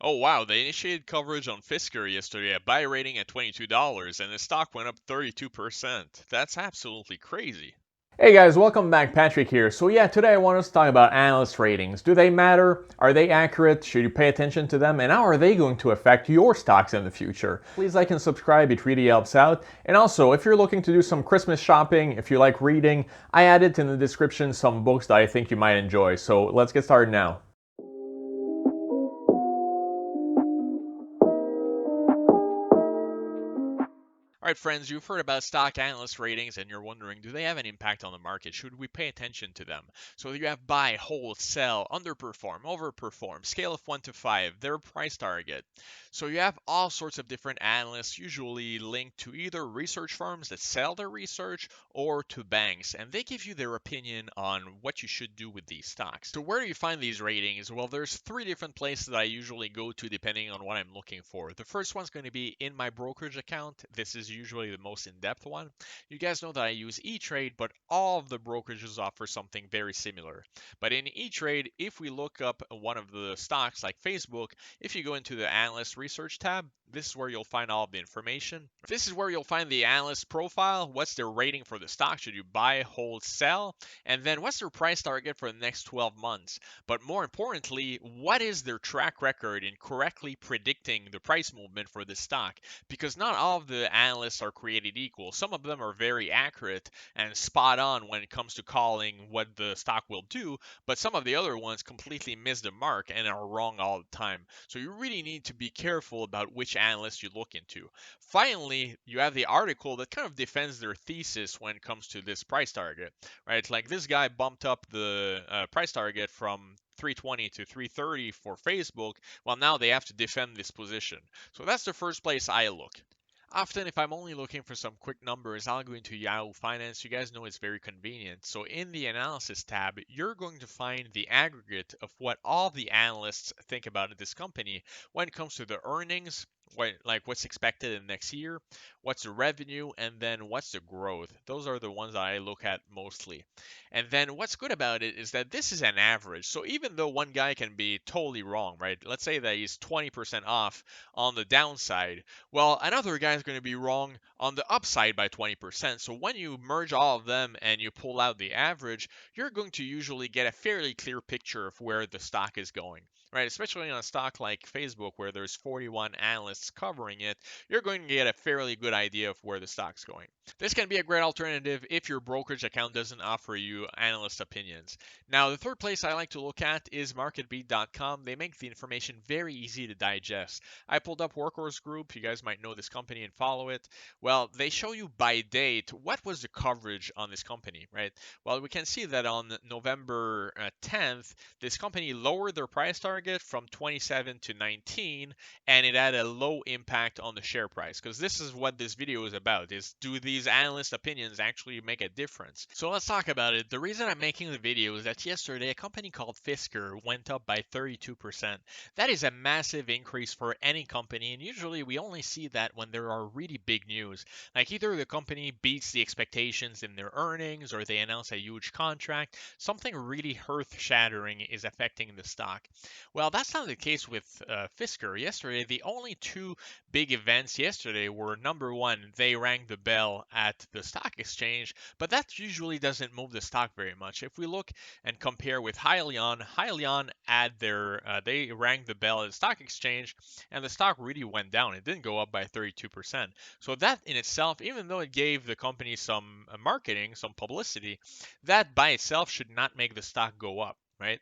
Oh wow, they initiated coverage on Fisker yesterday at buy rating at $22 and the stock went up 32%. That's absolutely crazy. Hey guys, welcome back. Patrick here. So yeah, today I want us to talk about analyst ratings. Do they matter? Are they accurate? Should you pay attention to them? And how are they going to affect your stocks in the future? Please like and subscribe, it really helps out. And also, if you're looking to do some Christmas shopping, if you like reading, I added in the description some books that I think you might enjoy. So let's get started now. All right, friends, you've heard about stock analyst ratings and you're wondering, do they have an impact on the market? Should we pay attention to them? So you have buy, hold, sell, underperform, overperform, scale of 1 to 5, their price target. So you have all sorts of different analysts, usually linked to either research firms that sell their research or to banks, and they give you their opinion on what you should do with these stocks. So where do you find these ratings? Well, there's three different places that I usually go to depending on what I'm looking for. The first one's going to be in my brokerage account. This is usually the most in-depth one. You guys know that I use E-Trade, but all of the brokerages offer something very similar. But in E-Trade, if we look up one of the stocks like Facebook, if you go into the analyst research tab, this is where you'll find all of the information. This is where you'll find the analyst profile. What's their rating for the stock? Should you buy, hold, sell? And then what's their price target for the next 12 months? But more importantly, what is their track record in correctly predicting the price movement for this stock? Because not all of the analysts are created equal. Some of them are very accurate and spot on when it comes to calling what the stock will do, but some of the other ones completely miss the mark and are wrong all the time. So you really need to be careful about which analyst you look into. Finally, you have the article that kind of defends their thesis when it comes to this price target, right? Like this guy bumped up the price target from 320 to 330 for Facebook. Well, now they have to defend this position. So that's the first place I look. Often, if I'm only looking for some quick numbers, I'll go into Yahoo Finance. You guys know it's very convenient. So in the analysis tab, you're going to find the aggregate of what all the analysts think about this company when it comes to the earnings, like what's expected in the next year, what's the revenue, and then what's the growth. Those are the ones that I look at mostly. And then what's good about it is that this is an average. So even though one guy can be totally wrong, right? Let's say that he's 20% off on the downside, well, another guy is going to be wrong on the upside by 20%. So when you merge all of them and you pull out the average, you're going to usually get a fairly clear picture of where the stock is going. Right, especially on a stock like Facebook where there's 41 analysts covering it, you're going to get a fairly good idea of where the stock's going. This can be a great alternative if your brokerage account doesn't offer you analyst opinions. Now, the third place I like to look at is marketbeat.com. They make the information very easy to digest. I pulled up Workhorse Group. You guys might know this company and follow it. Well, they show you by date what was the coverage on this company, right? Well, we can see that on November 10th, this company lowered their price target from 27 to 19, and it had a low impact on the share price. Because this is what this video is about: is do these analyst opinions actually make a difference? So let's talk about it. The reason I'm making the video is that yesterday a company called Fisker went up by 32%. That is a massive increase for any company, and usually we only see that when there are really big news. Like either the company beats the expectations in their earnings or they announce a huge contract, something really earth-shattering is affecting the stock. Well, that's not the case with Fisker. Yesterday, the only two big events yesterday were, number one, they rang the bell at the stock exchange, but that usually doesn't move the stock very much. If we look and compare with Hyliion they rang the bell at the stock exchange, and the stock really went down. It didn't go up by 32%. So that in itself, even though it gave the company some marketing, some publicity, that by itself should not make the stock go up, right?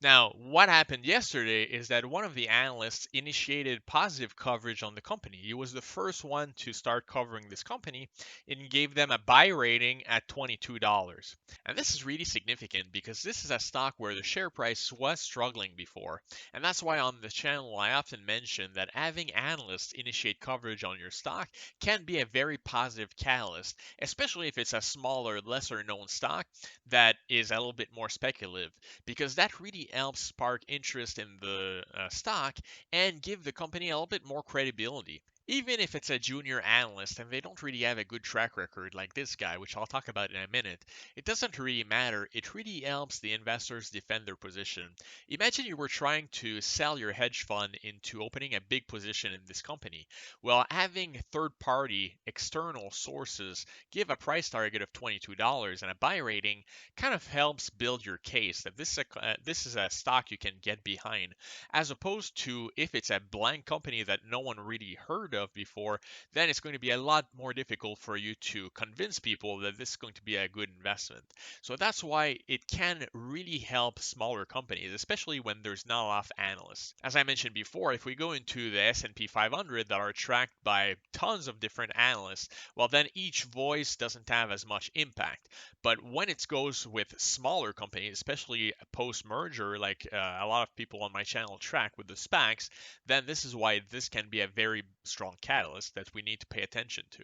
Now, what happened yesterday is that one of the analysts initiated positive coverage on the company. He was the first one to start covering this company and gave them a buy rating at $22. And this is really significant because this is a stock where the share price was struggling before. And that's why on the channel I often mention that having analysts initiate coverage on your stock can be a very positive catalyst, especially if it's a smaller, lesser known stock that is a little bit more speculative, because that really helps spark interest in the stock and give the company a little bit more credibility. Even if it's a junior analyst and they don't really have a good track record like this guy, which I'll talk about in a minute, it doesn't really matter. It really helps the investors defend their position. Imagine you were trying to sell your hedge fund into opening a big position in this company. Well, having third party external sources give a price target of $22 and a buy rating kind of helps build your case that this is a stock you can get behind, as opposed to if it's a blank company that no one really heard of before, then it's going to be a lot more difficult for you to convince people that this is going to be a good investment. So that's why it can really help smaller companies, especially when there's not a lot of analysts. As I mentioned before, if we go into the S&P 500 that are tracked by tons of different analysts, well then each voice doesn't have as much impact. But when it goes with smaller companies, especially post merger, like a lot of people on my channel track with the SPACs, then this is why this can be a very strong catalyst that we need to pay attention to.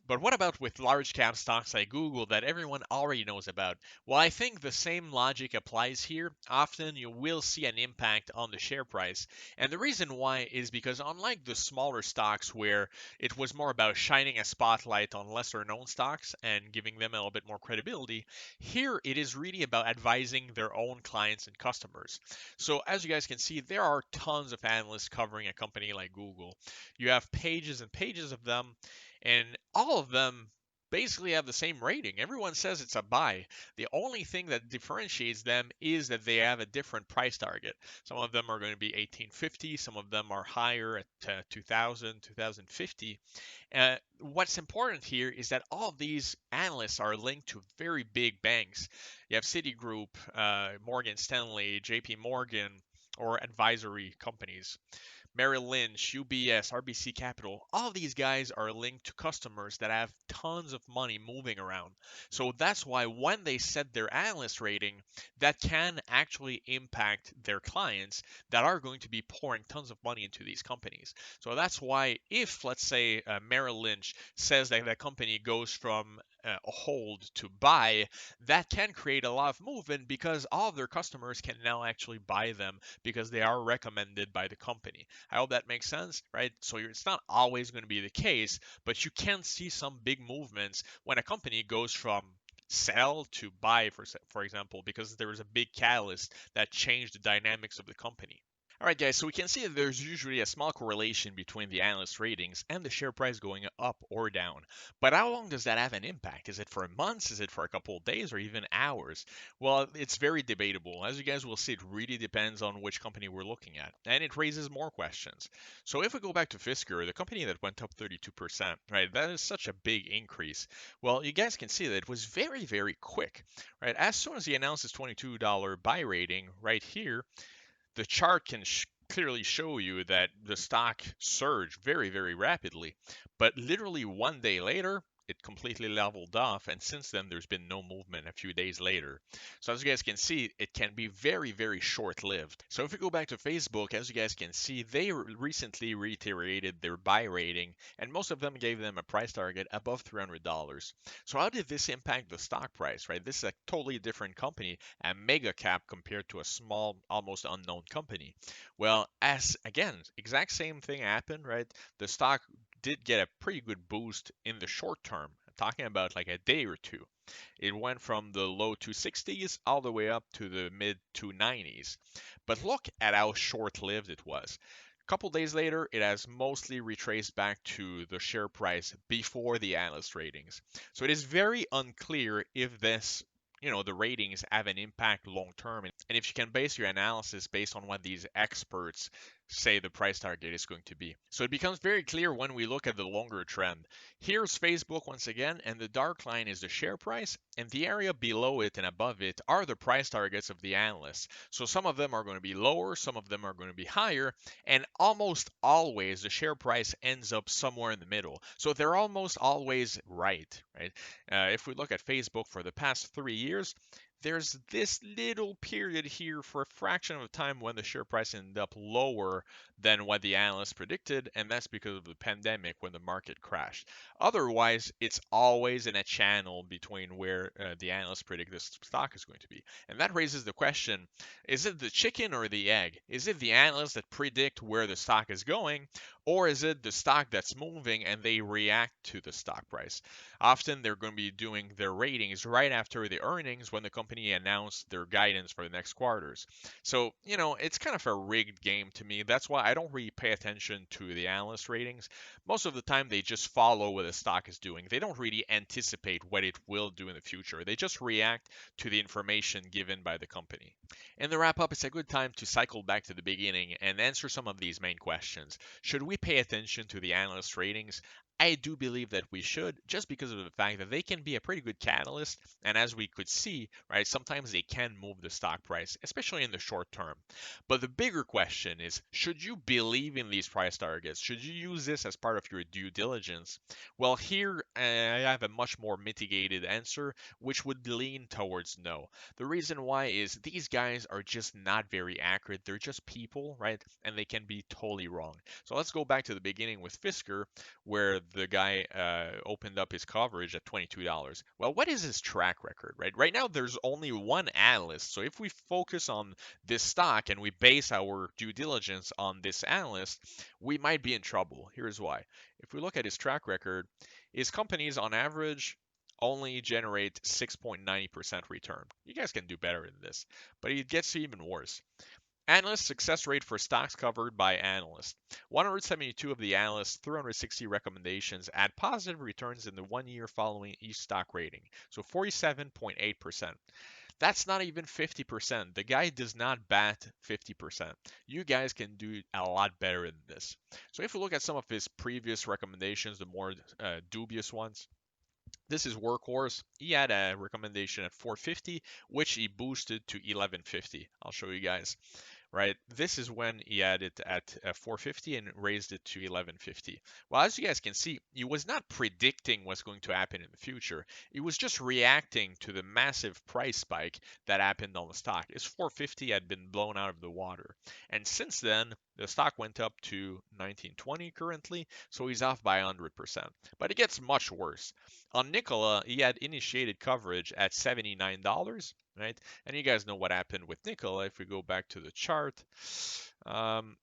But what about with large cap stocks like Google that everyone already knows about? Well, I think the same logic applies here. Often you will see an impact on the share price. And the reason why is because unlike the smaller stocks where it was more about shining a spotlight on lesser known stocks and giving them a little bit more credibility, here it is really about advising their own clients and customers. So as you guys can see, there are tons of analysts covering a company like Google. You have pages and pages of them, and all of them basically have the same rating. Everyone says it's a buy. The only thing that differentiates them is that they have a different price target. Some of them are going to be 1850, some of them are higher at 2000, 2050. What's important here is that all of these analysts are linked to very big banks. You have Citigroup, Morgan Stanley, JP Morgan, or advisory companies. Merrill Lynch, UBS, RBC Capital, all of these guys are linked to customers that have tons of money moving around. So that's why when they set their analyst rating, that can actually impact their clients that are going to be pouring tons of money into these companies. So that's why if, let's say, Merrill Lynch says that the company goes from a hold to buy, that can create a lot of movement because all of their customers can now actually buy them because they are recommended by the company. I hope that makes sense, right? So it's not always going to be the case, but you can see some big movements when a company goes from sell to buy, for example, because there was a big catalyst that changed the dynamics of the company. All right, guys, so we can see that there's usually a small correlation between the analyst ratings and the share price going up or down. But how long does that have an impact? Is it for months? Is it for a couple of days or even hours? Well, it's very debatable. As you guys will see, it really depends on which company we're looking at. And it raises more questions. So if we go back to Fisker, the company that went up 32%, right, that is such a big increase. Well, you guys can see that it was very, very quick, right? As soon as he announced his $22 buy rating right here, the chart can clearly show you that the stock surged very, very rapidly. But literally one day later, it completely leveled off. And since then, there's been no movement a few days later. So as you guys can see, it can be very, very short lived. So if we go back to Facebook, as you guys can see, they recently reiterated their buy rating, and most of them gave them a price target above $300. So how did this impact the stock price, right? This is a totally different company, a mega cap compared to a small, almost unknown company. Well, as again, exact same thing happened, right? The stock did get a pretty good boost in the short term. I'm talking about like a day or two. It went from the low 260s all the way up to the mid 290s. But look at how short lived it was. A couple days later, it has mostly retraced back to the share price before the analyst ratings. So it is very unclear if this, the ratings have an impact long term, and if you can base your analysis based on what these experts say the price target is going to be. So it becomes very clear when we look at the longer trend. Here's Facebook once again, and the dark line is the share price, and the area below it and above it are the price targets of the analysts. So some of them are going to be lower, some of them are going to be higher, and almost always the share price ends up somewhere in the middle. So they're almost always right, right? If we look at Facebook for the past 3 years, there's this little period here for a fraction of time when the share price ended up lower than what the analysts predicted, and that's because of the pandemic when the market crashed. Otherwise, it's always in a channel between where the analysts predict this stock is going to be. And that raises the question, is it the chicken or the egg? Is it the analysts that predict where the stock is going, Or is it the stock that's moving and they react to the stock price? Often they're going to be doing their ratings right after the earnings when the company announced their guidance for the next quarters. So, it's kind of a rigged game to me. That's why I don't really pay attention to the analyst ratings. Most of the time, they just follow what the stock is doing. They don't really anticipate what it will do in the future. They just react to the information given by the company. In the wrap up, it's a good time to cycle back to the beginning and answer some of these main questions. Should we pay attention to the analyst ratings? I do believe that we should, just because of the fact that they can be a pretty good catalyst. And as we could see, right, sometimes they can move the stock price, especially in the short term. But the bigger question is, should you believe in these price targets? Should you use this as part of your due diligence? Well, here I have a much more mitigated answer, which would lean towards no. The reason why is these guys are just not very accurate. They're just people, right? And they can be totally wrong. So let's go back to the beginning with Fisker, where the guy opened up his coverage at $22. Well, what is his track record, right? Right now, there's only one analyst. So if we focus on this stock and we base our due diligence on this analyst, we might be in trouble. Here's why. If we look at his track record, his companies on average only generate 6.90% return. You guys can do better than this, but it gets even worse. Analyst success rate for stocks covered by analysts. 172 of the analysts' 360 recommendations had positive returns in the 1 year following each stock rating, so 47.8%. That's not even 50%. The guy does not bat 50%. You guys can do a lot better than this. So if we look at some of his previous recommendations, the more dubious ones, this is Workhorse. He had a recommendation at 450, which he boosted to 1150. I'll show you guys. Right, this is when he had it at 450 and raised it to 1150. Well, as you guys can see, he was not predicting what's going to happen in the future. He was just reacting to the massive price spike that happened on the stock. His 450 had been blown out of the water, and since then the stock went up to 1920 currently, so he's off by 100%. But it gets much worse. On Nikola, he had initiated coverage at $79, right? And you guys know what happened with Nikola. If we go back to the chart, um,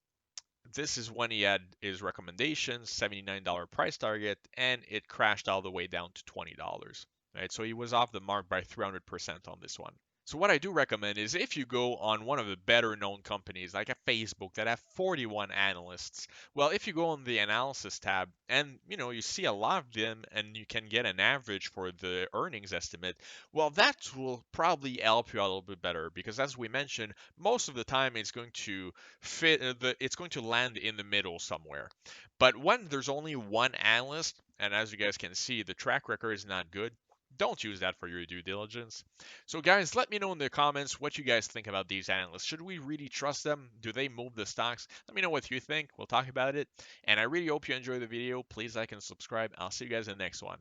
this is when he had his recommendations, $79 price target, and it crashed all the way down to $20, right? So he was off the mark by 300% on this one. So what I do recommend is if you go on one of the better known companies like a Facebook that have 41 analysts, well, if you go on the analysis tab and you see a lot of them and you can get an average for the earnings estimate, well, that will probably help you out a little bit better because as we mentioned, most of the time it's going to fit it's going to land in the middle somewhere. But when there's only one analyst, and as you guys can see, the track record is not good, don't use that for your due diligence. So, guys, let me know in the comments what you guys think about these analysts. Should we really trust them? Do they move the stocks? Let me know what you think. We'll talk about it. And I really hope you enjoy the video. Please like and subscribe. I'll see you guys in the next one.